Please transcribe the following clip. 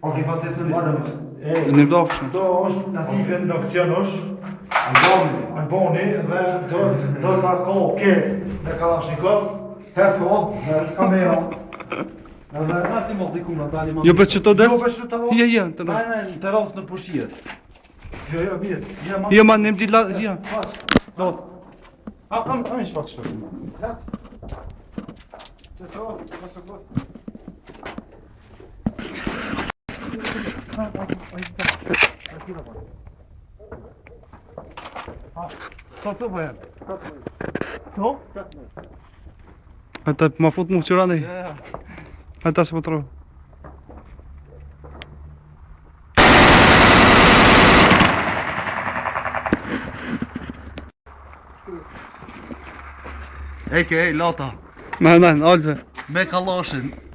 Okej, fatecën e Në dofshëm. do është native në aksion është Albani dhe do ta ke me Kalashnikov, herco, kamera. Edhe Ti më diku na dali më. Jo për çto del? Jo, për çto del? Ja, të na. Në terras në pushie. Jo, mirë. Jo, ma nem dila, ja. Do. Am ish pak çto. Co powiem? Co? Ata ma fut mu qërani. Ja. Ata se po tro. Ej, lata. Me alve. Me kallashin.